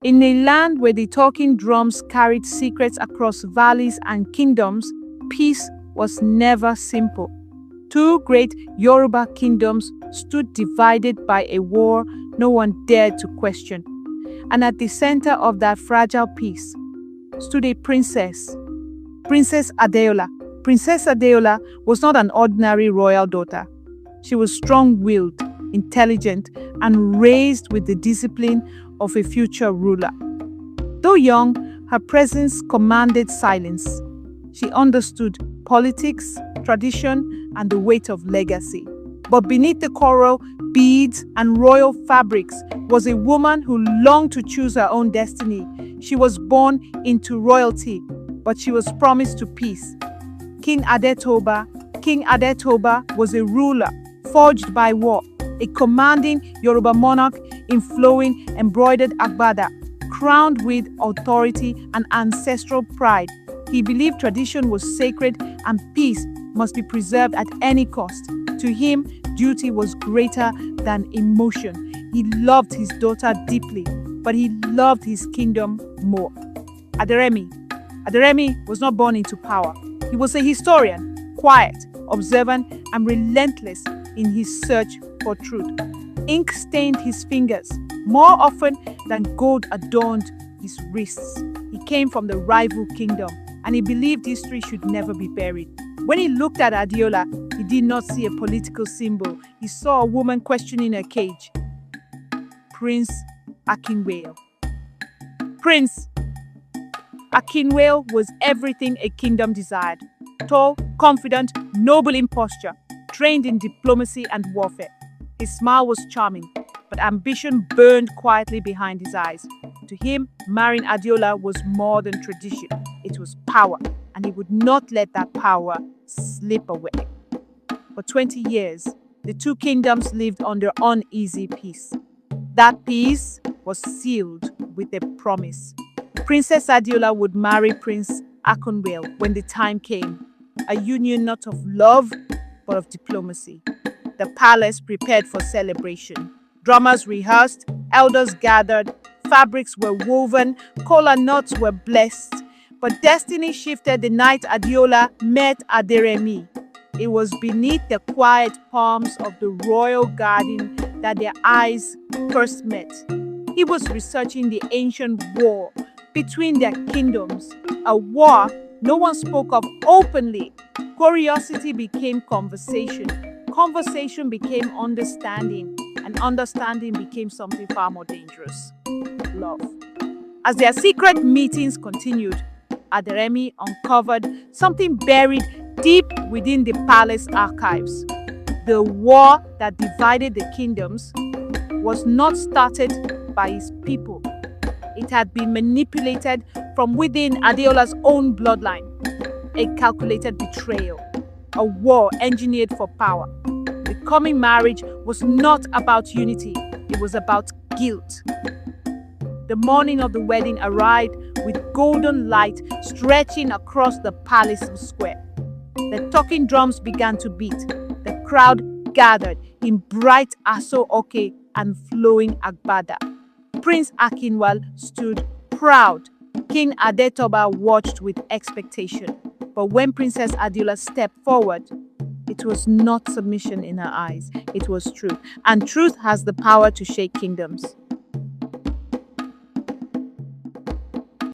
In a land where the talking drums carried secrets across valleys and kingdoms, peace was never simple. Two great Yoruba kingdoms stood divided by a war no one dared to question. And at the center of that fragile peace stood a princess, Princess Adeola. Princess Adeola was not an ordinary royal daughter. She was strong-willed, intelligent, and raised with the discipline of a future ruler. Though young, her presence commanded silence. She understood politics, tradition, and the weight of legacy. But beneath the coral, beads, and royal fabrics was a woman who longed to choose her own destiny. She was born into royalty, but she was promised to peace. King Adetoba was a ruler forged by war, a commanding Yoruba monarch in flowing embroidered agbada, crowned with authority and ancestral pride. He believed tradition was sacred and peace must be preserved at any cost. To him, duty was greater than emotion. He loved his daughter deeply, but he loved his kingdom more. Aderemi was not born into power. He was a historian, quiet, observant, and relentless in his search for truth. Ink stained his fingers more often than gold adorned his wrists. He came from the rival kingdom, and he believed history should never be buried. When he looked at Adeola, he did not see a political symbol. He saw a woman questioning her cage. Prince Akinwale. Prince Akinwale was everything a kingdom desired. Tall, confident, noble in posture, trained in diplomacy and warfare. His smile was charming, but ambition burned quietly behind his eyes. To him, marrying Adeola was more than tradition. It was power, and he would not let that power slip away. For 20 years, the two kingdoms lived under uneasy peace. That peace was sealed with a promise. Princess Adeola would marry Prince Akinwale when the time came, a union not of love, but of diplomacy. The palace prepared for celebration. Drummers rehearsed, elders gathered, fabrics were woven, kola nuts were blessed. But destiny shifted the night Adeola met Aderemi. It was beneath the quiet palms of the royal garden that their eyes first met. He was researching the ancient war between their kingdoms, a war no one spoke of openly. Curiosity became conversation. Conversation became understanding, and understanding became something far more dangerous: love. As their secret meetings continued, Aderemi uncovered something buried deep within the palace archives. The war that divided the kingdoms was not started by his people. It had been manipulated from within Adeola's own bloodline. A calculated betrayal, a war engineered for power. The coming marriage was not about unity, it was about guilt. The morning of the wedding arrived with golden light stretching across the palace square. The talking drums began to beat. The crowd gathered in bright aso-oke and flowing agbada. Prince Akinwale stood proud. King Adetoba watched with expectation. But when Princess Adeola stepped forward, it was not submission in her eyes, it was truth. And truth has the power to shake kingdoms.